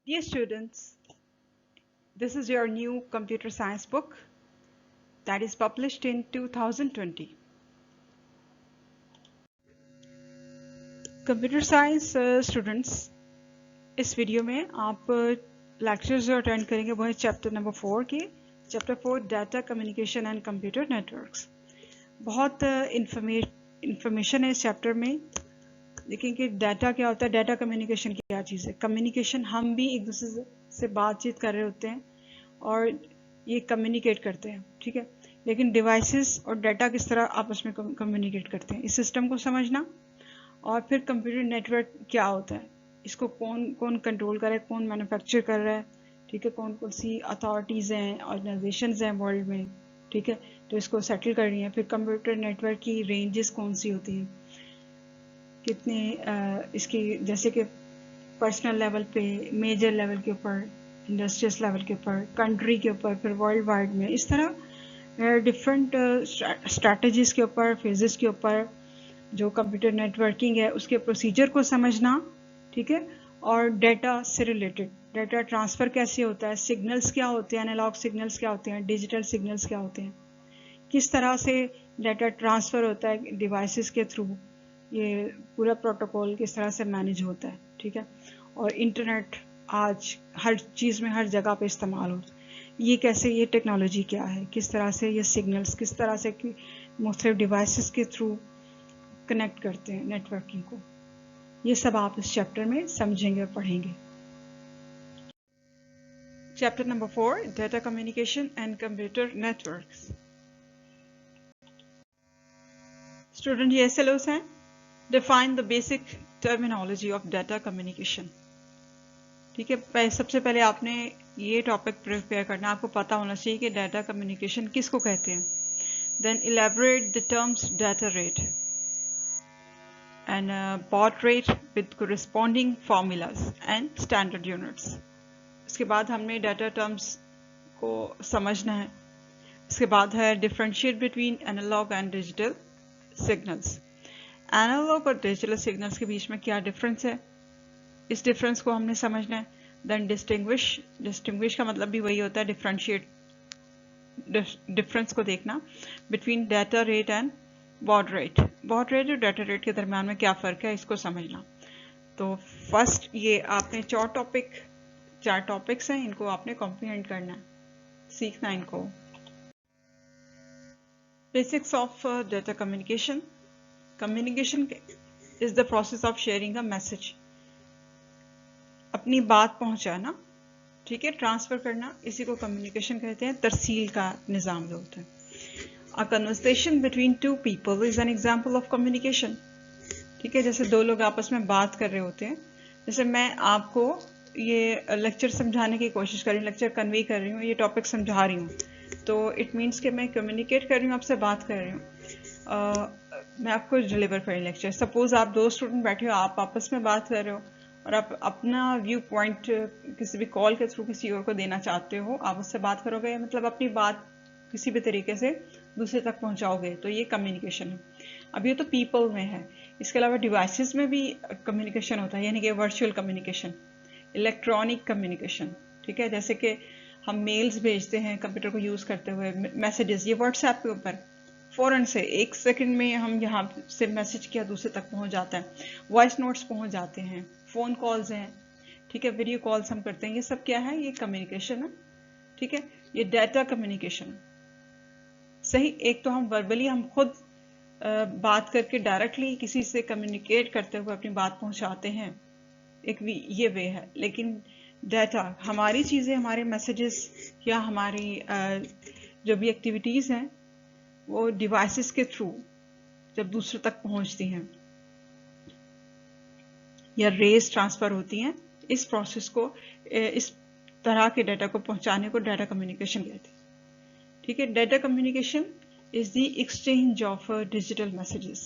Dear students, this is your new computer science book that is published in 2020. Computer science students, इस video में आप lectures जो attend करेंगे वो है चैप्टर नंबर 4 के। Chapter 4 data communication and computer networks. बहुत इंफॉर्मेशन है इस चैप्टर में। देखें कि डाटा क्या होता है, डाटा कम्युनिकेशन क्या चीज़ है। कम्युनिकेशन, हम भी एक दूसरे से बातचीत कर रहे होते हैं और ये कम्युनिकेट करते हैं, ठीक है। लेकिन डिवाइसेस और डाटा किस तरह आपस में कम्युनिकेट करते हैं, इस सिस्टम को समझना। और फिर कंप्यूटर नेटवर्क क्या होता है, इसको कौन कौन कंट्रोल कर रहा है, कौन मैन्युफैक्चर कर रहा है, ठीक है। कौन कौन सी अथॉरिटीज़ हैं, ऑर्गेनाइजेशंस हैं वर्ल्ड में, ठीक है, तो इसको सेटल कर रही हैं। फिर कंप्यूटर नेटवर्क की रेंजेस कौन सी होती हैं, कितने इसकी, जैसे कि पर्सनल लेवल पे, मेजर लेवल के ऊपर, इंडस्ट्रियल लेवल के ऊपर, कंट्री के ऊपर, फिर वर्ल्ड वाइड में। इस तरह डिफरेंट स्ट्रैटेजीज़ के ऊपर, फेजेस के ऊपर जो कंप्यूटर नेटवर्किंग है उसके प्रोसीजर को समझना, ठीक है। और डाटा से रिलेटेड, डाटा ट्रांसफ़र कैसे होता है, सिग्नल्स क्या होते हैं, एनालॉग सिग्नल्स क्या होते हैं, डिजिटल सिग्नल्स क्या होते हैं, किस तरह से डाटा ट्रांसफ़र होता है डिवाइसेस के थ्रू, ये पूरा प्रोटोकॉल किस तरह से मैनेज होता है, ठीक है। और इंटरनेट आज हर चीज़ में, हर जगह पे इस्तेमाल होता है। ये कैसे, ये टेक्नोलॉजी क्या है, किस तरह से ये सिग्नल्स किस तरह से मुख्तलिफ डिवाइसेस के थ्रू कनेक्ट करते हैं नेटवर्किंग को, ये सब आप इस चैप्टर में समझेंगे और पढ़ेंगे। Chapter number 4, data communication and computer networks. Student, ये SLOs हैं। Define the basic terminology of data communication, ठीक है। सबसे पहले आपने ये टॉपिक प्रिपेयर करना, आपको पता होना चाहिए कि डाटा कम्युनिकेशन किसको कहते हैं। Then elaborate the terms data rate and baud rate with corresponding formulas and standard units. इसके बाद हमने डाटा टर्म्स को समझना है। इसके बाद है differentiate between analog and digital signals. Analog और डिजिटल सिग्नल्स के बीच में क्या डिफरेंस है, इस डिफरेंस को हमने समझना है। देन डिस्टिंग्विश का मतलब भी वही होता है, डिफरेंशिएट, डिफरेंस को देखना between data rate and baud rate. Baud rate और डाटा रेट के दरम्यान में क्या फ़र्क है, इसको समझना। तो फर्स्ट ये आपने 4 टॉपिक्स हैं, इनको आपने कॉम्प्रिहेंड करना है, सीखना इनको। Basics of data communication. Communication is the process of sharing a message, अपनी बात पहुंचाना, ठीक है, ट्रांसफ़र करना, इसी को कम्युनिकेशन कहते हैं। तरसील का निज़ाम जो होता है। A conversation between two people is an example of communication, ठीक है। जैसे दो लोग आपस में बात कर रहे होते हैं, जैसे मैं आपको ये लेक्चर समझाने की कोशिश कर रही हूँ, लेक्चर कन्वे कर रही हूँ, ये टॉपिक समझा रही हूँ, तो इट मीन्स कि मैं कम्युनिकेट कर रही हूँ, आपसे बात कर रही हूँ। मैं आपको डिलीवर कर रही हूँ लेक्चर। सपोज आप 2 स्टूडेंट बैठे हो, आप आपस में बात कर रहे हो और आप अपना व्यू पॉइंट किसी भी कॉल के थ्रू किसी और को देना चाहते हो, आप उससे बात करोगे, मतलब अपनी बात किसी भी तरीके से दूसरे तक पहुंचाओगे, तो ये कम्युनिकेशन है। अब ये तो पीपल में है, इसके अलावा डिवाइसेस में भी कम्युनिकेशन होता है, यानी कि वर्चुअल कम्युनिकेशन, इलेक्ट्रॉनिक कम्युनिकेशन, ठीक है। जैसे कि हम मेल्स भेजते हैं कंप्यूटर को यूज़ करते हुए, मैसेजेस, ये व्हाट्सएप के ऊपर फ़ौरन से 1 सेकंड में हम यहाँ से मैसेज किया दूसरे तक पहुँच जाता है, वॉइस नोट्स पहुँच जाते हैं, फ़ोन कॉल्स हैं, ठीक है, वीडियो कॉल्स हम करते हैं, ये सब क्या है, ये कम्युनिकेशन है, ठीक है। ये डाटा कम्युनिकेशन सही। एक तो हम वर्बली, हम खुद बात करके डायरेक्टली किसी से कम्युनिकेट करते हुए अपनी बात पहुंचाते हैं, एक ये वे है। लेकिन डाटा, हमारी चीज़ें, हमारे मैसेजेस या हमारी जो भी एक्टिविटीज़ हैं वो डिवाइसेस के थ्रू जब दूसरे तक पहुंचती हैं या रेस ट्रांसफ़र होती हैं, इस प्रोसेस को, इस तरह के डाटा को पहुंचाने को डाटा कम्युनिकेशन कहते हैं, ठीक है। Data communication is the exchange of digital messages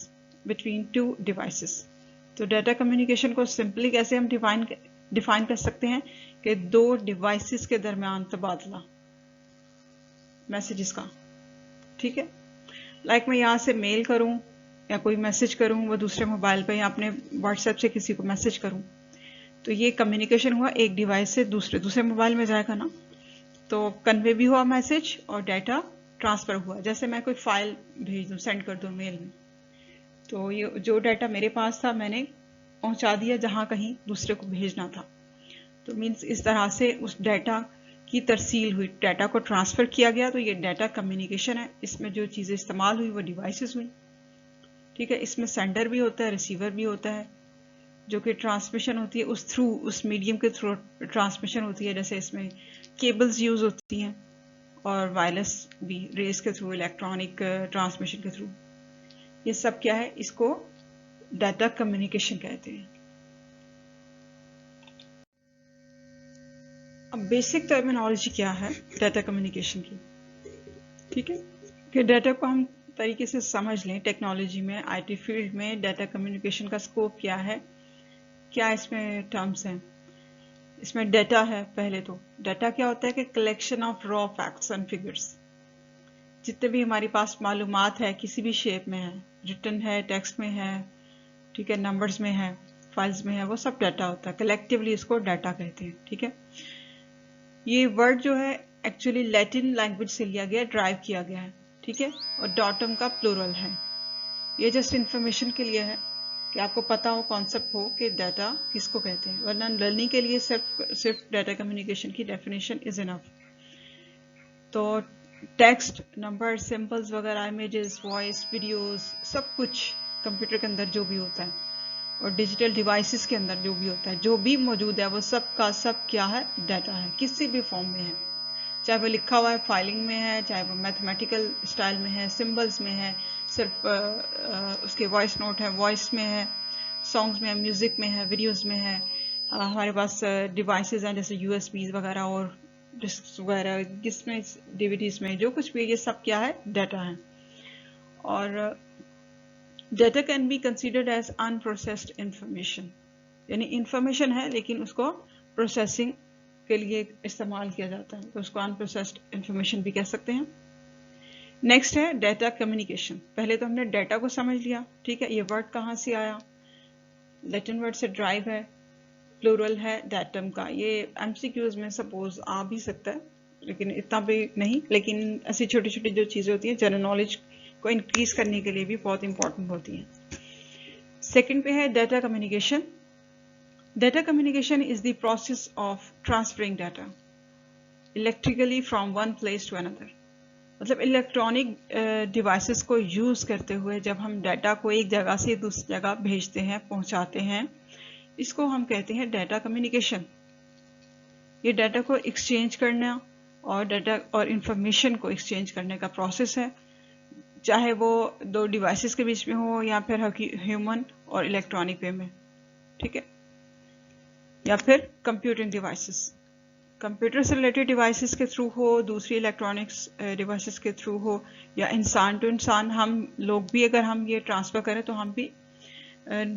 between 2 devices. तो डाटा कम्युनिकेशन को सिंपली कैसे हम डिफाइन कर सकते हैं कि 2 डिवाइसेस के दरमियान तबादला मैसेजेस का, ठीक है। लाइक मैं यहाँ से मेल करूँ या कोई मैसेज करूँ वो दूसरे मोबाइल पे, या अपने व्हाट्सएप से किसी को मैसेज करूँ, तो ये कम्युनिकेशन हुआ एक डिवाइस से दूसरे मोबाइल में जाएगा ना, तो कन्वे भी हुआ मैसेज और डाटा ट्रांसफ़र हुआ। जैसे मैं कोई फाइल भेज दूँ, सेंड कर दूँ मेल में, तो ये जो डाटा मेरे पास था मैंने पहुंचा दिया जहां कहीं दूसरे को भेजना था। तो मीन्स इस तरह से उस डाटा की तरसील हुई, डाटा को ट्रांसफ़र किया गया। तो ये डाटा कम्युनिकेशन है। इसमें जो चीज़ें इस्तेमाल हुई वो डिवाइसेस हुई, ठीक है। इसमें सेंडर भी होता है, रिसीवर भी होता है, जो कि ट्रांसमिशन होती है उस मीडियम के थ्रू ट्रांसमिशन होती है। जैसे इसमें केबल्स यूज़ होती हैं और वायरलेस भी, रेस के थ्रू, इलेक्ट्रॉनिक ट्रांसमिशन के थ्रू। ये सब क्या है, इसको डाटा कम्युनिकेशन कहते हैं। अब बेसिक टर्मिनोलॉजी क्या है डाटा कम्युनिकेशन की, ठीक है, कि डाटा को हम तरीके से समझ लें। टेक्नोलॉजी में, आईटी फील्ड में डाटा कम्युनिकेशन का स्कोप क्या है, क्या इसमें टर्म्स हैं। इसमें डाटा है। पहले तो डाटा क्या होता है कि collection of raw facts and figures. जितने भी हमारे पास मालूमात है किसी भी शेप में है, रिटन है, टेक्स्ट में है, ठीक है, नंबर्स में है, फाइल्स में है, वो सब डाटा होता है। कलेक्टिवली इसको डाटा कहते हैं, ठीक है। ये वर्ड जो है एक्चुअली लैटिन लैंग्वेज से लिया गया, ड्राइव किया गया है, ठीक है, और डाटम का प्लूरल है। ये जस्ट इंफॉर्मेशन के लिए है कि आपको पता हो, कॉन्सेप्ट हो कि डाटा किसको कहते हैं, वरना लर्निंग के लिए सिर्फ डाटा कम्युनिकेशन की डेफिनेशन इज इनफ। तो टेक्स्ट, नंबर, सिंबल्स वगैरह, इमेजेस, वॉइस, वीडियोस, सब कुछ कंप्यूटर के अंदर जो भी होता है और डिजिटल डिवाइसेस के अंदर जो भी होता है, जो भी मौजूद है, वो सब का सब क्या है, डाटा है, किसी भी फॉर्म में है। चाहे वो लिखा हुआ है, फाइलिंग में है, चाहे वो मैथमेटिकल स्टाइल में है, सिंबल्स में है, सिर्फ उसके वॉइस नोट है, वॉइस में है, सॉन्ग्स में है, म्यूज़िक में है, वीडियोस में है। हमारे पास डिवाइसेस हैं जैसे यूएसबीज वगैरह और डिस्क वगैरह, जिसमें डीवीडीज में जो कुछ भी, ये सब क्या है, डाटा है। और data can be considered as unprocessed information, यानी इंफॉर्मेशन है लेकिन उसको प्रोसेसिंग के लिए इस्तेमाल किया जाता है, तो उसको अनप्रोसेस्ड इंफॉर्मेशन भी कह सकते हैं। नेक्स्ट है डाटा कम्युनिकेशन। पहले तो हमने डाटा को समझ लिया, ठीक है। ये वर्ड कहाँ से आया, लैटिन वर्ड से ड्राइव है, प्लूरल है डाटम का। ये एमसीक्यूज में सपोज आ भी सकता है, लेकिन इतना भी नहीं। लेकिन ऐसी छोटी छोटी जो चीज़ें होती हैं जनरल नॉलेज को इंक्रीज करने के लिए भी बहुत इंपॉर्टेंट होती हैं। सेकंड पे है data communication. Data communication is the process of transferring data electrically from one place to another. मतलब इलेक्ट्रॉनिक डिवाइसेस को यूज़ करते हुए जब हम डाटा को एक जगह से दूसरी जगह भेजते हैं, पहुंचाते हैं, इसको हम कहते हैं डाटा कम्युनिकेशन। ये डाटा को एक्सचेंज करना और डाटा और इंफॉर्मेशन को एक्सचेंज करने का प्रोसेस है, चाहे वो दो डिवाइसेस के बीच में हो या फिर ह्यूमन और इलेक्ट्रॉनिक वे में, ठीक है, या फिर कंप्यूटिंग डिवाइसेस, कंप्यूटर से रिलेटेड डिवाइसेस के थ्रू हो, दूसरी इलेक्ट्रॉनिक्स डिवाइसेस के थ्रू हो, या इंसान टू इंसान, हम लोग भी अगर हम ये ट्रांसफ़र करें तो हम भी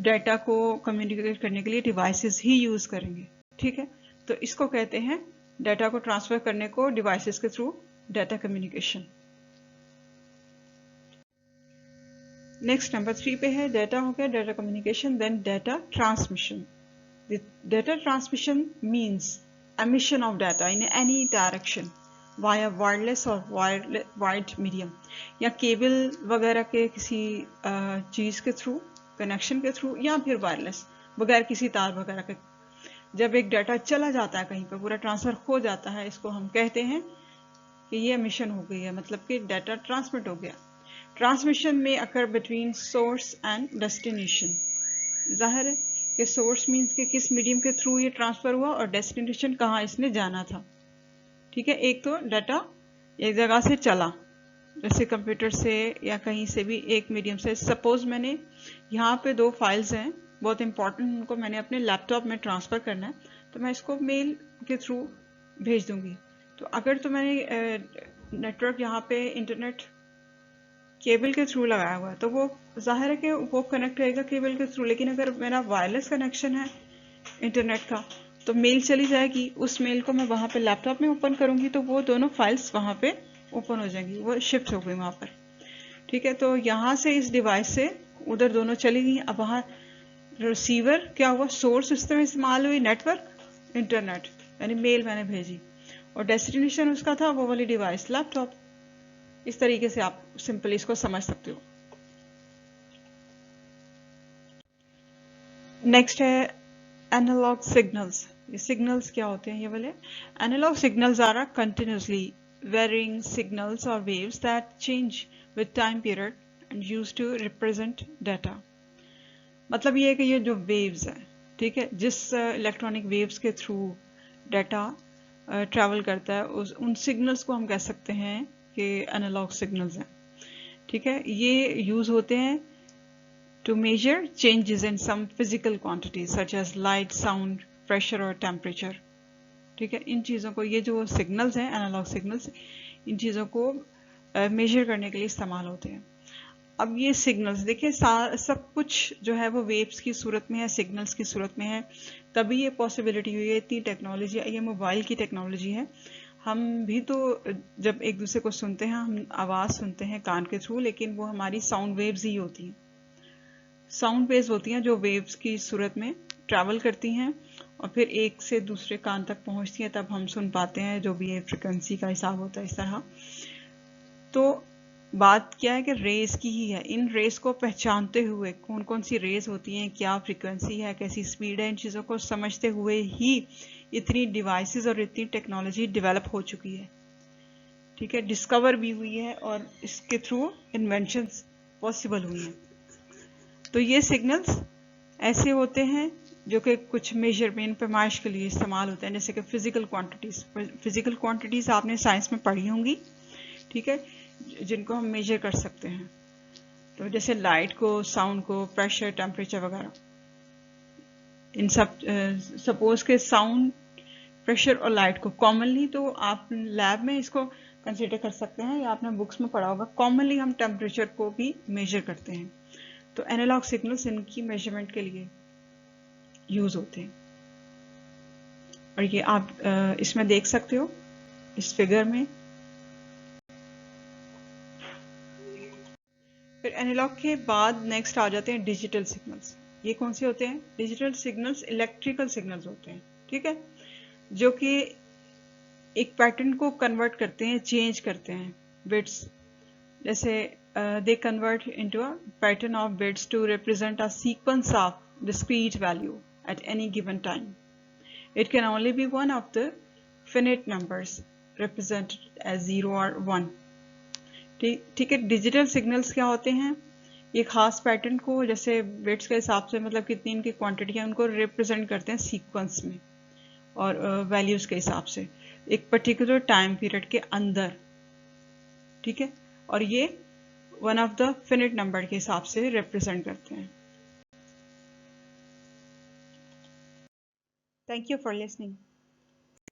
डाटा को कम्युनिकेट करने के लिए डिवाइसेस ही यूज़ करेंगे, ठीक है। तो इसको कहते हैं, डाटा को ट्रांसफ़र करने को डिवाइसेस के through data communication. Next number 3 पे है, डाटा हो गया data communication, then data transmission. Data transmission means emission of data in any direction via wireless or wired medium, या केबल वगैरह के किसी चीज़ के थ्रू, कनेक्शन के थ्रू, या फिर वायरलेस बगैर किसी तार वगैरह के। जब एक डाटा चला जाता है कहीं पर, पूरा ट्रांसफ़र हो जाता है, इसको हम कहते हैं कि ये एमिशन हो गई है, मतलब कि डाटा ट्रांसमिट हो गया। ट्रांसमिशन में occur between source and destination. जाहिर है कि सोर्स मीन्स कि किस मीडियम के थ्रू ये ट्रांसफ़र हुआ और डेस्टिनेशन कहाँ इसने जाना था, ठीक है। एक तो डाटा एक जगह से चला, जैसे कंप्यूटर से या कहीं से भी एक मीडियम से। सपोज मैंने यहाँ पे दो फाइल्स हैं बहुत इंपॉर्टेंट, उनको मैंने अपने लैपटॉप में ट्रांसफ़र करना है, तो मैं इसको मेल के थ्रू भेज दूँगी। तो अगर तो मैंने नेटवर्क यहाँ पे इंटरनेट केबल के थ्रू लगाया हुआ है, तो वो जाहिर है कि वो कनेक्ट रहेगा केबल के थ्रू। लेकिन अगर मेरा वायरलेस कनेक्शन है इंटरनेट का, तो मेल चली जाएगी, उस मेल को मैं वहाँ पे लैपटॉप में ओपन करूँगी, तो वो दोनों फाइल्स वहाँ पे ओपन हो जाएंगी, वो शिफ्ट हो गई वहाँ पर, ठीक है। तो यहाँ से इस डिवाइस से उधर दोनों चली गई। अब वहाँ रिसीवर क्या हुआ, सोर्स सिस्टम इस्तेमाल हुई, नेटवर्क इंटरनेट, यानी मेल मैंने भेजी, और डेस्टिनेशन उसका था वो वाली डिवाइस लैपटॉप। इस तरीके से आप सिंपली इसको समझ सकते हो। नेक्स्ट है एनालॉग सिग्नल्स। ये सिग्नल्स क्या होते हैं, ये वाले analog signals are continuously varying signals और waves that change with time period and used to represent data. मतलब ये है कि ये जो वेव्स हैं, ठीक है, जिस इलेक्ट्रॉनिक वेव्स के थ्रू डाटा ट्रैवल करता है, उन सिग्नल्स को हम कह सकते हैं कि एनालॉग सिग्नल्स हैं। ठीक है, ये यूज होते हैं to measure changes in some physical quantities such as light, sound, pressure और temperature। ठीक है, इन चीज़ों को, ये जो सिग्नल्स हैं एनालॉग सिग्नल्स, इन चीज़ों को मेजर करने के लिए इस्तेमाल होते हैं। अब ये सिग्नल्स देखिए, सब कुछ जो है वो वेव्स की सूरत में है, सिग्नल्स की सूरत में है, तभी ये पॉसिबिलिटी हुई है। इतनी टेक्नोलॉजी, ये मोबाइल की टेक्नोलॉजी है। हम भी तो जब एक दूसरे को सुनते हैं, हम आवाज़ सुनते हैं कान के थ्रू, लेकिन वो हमारी साउंड वेव्स ही होती हैं, साउंड वेव्स होती हैं जो वेव्स की सूरत में ट्रैवल करती हैं और फिर एक से दूसरे कान तक पहुंचती हैं, तब हम सुन पाते हैं, जो भी ये फ्रिक्वेंसी का हिसाब होता है इस तरह। तो बात क्या है कि रेस की ही है। इन रेस को पहचानते हुए, कौन कौन सी रेस होती हैं, क्या फ्रिक्वेंसी है, कैसी स्पीड है, इन चीज़ों को समझते हुए ही इतनी डिवाइसेस और इतनी टेक्नोलॉजी डेवलप हो चुकी है। ठीक है, डिस्कवर भी हुई है और इसके थ्रू इन्वेंशंस पॉसिबल हुई हैं। तो ये सिग्नल्स ऐसे होते हैं जो कि कुछ मेजरमेंट पैमाइश के लिए इस्तेमाल होते हैं, जैसे कि फिजिकल क्वांटिटीज़। फिजिकल क्वांटिटीज़ आपने साइंस में पढ़ी होंगी, ठीक है, जिनको हम मेजर कर सकते हैं। तो जैसे लाइट को, साउंड को, प्रेशर, टेम्परेचर वगैरह, इन सब, सपोज के साउंड, प्रेशर और लाइट को कॉमनली, तो आप लैब में इसको कंसिडर कर सकते हैं या आपने बुक्स में पढ़ा होगा, कॉमनली हम टेम्परेचर को भी मेजर करते हैं। तो एनालॉग सिग्नल्स इनकी मेजरमेंट के लिए यूज होते हैं। और ये आप इसमें देख सकते हो इस फिगर में। फिर एनालॉग के बाद नेक्स्ट आ जाते हैं डिजिटल सिग्नल्स। ये कौन से होते हैं? डिजिटल सिग्नल्स इलेक्ट्रिकल सिग्नल्स होते हैं, ठीक है, जो कि एक पैटर्न को कन्वर्ट करते हैं, चेंज करते हैं बिट्स। जैसे they convert into a pattern of bits to represent a sequence of discrete value at any given time. It can only be one of the finite numbers represented as 0 or 1. ठीक है, digital signals क्या होते हैं? ये खास pattern को, जैसे bits के हिसाब से, मतलब कितनी इनकी क्वांटिटी है, उनको रिप्रेजेंट करते हैं सीक्वेंस में और वैल्यूज के हिसाब से एक पर्टिकुलर टाइम पीरियड के अंदर, ठीक है, और ये one of the finite number के हिसाब से रिप्रेजेंट करते हैं। Thank you for listening.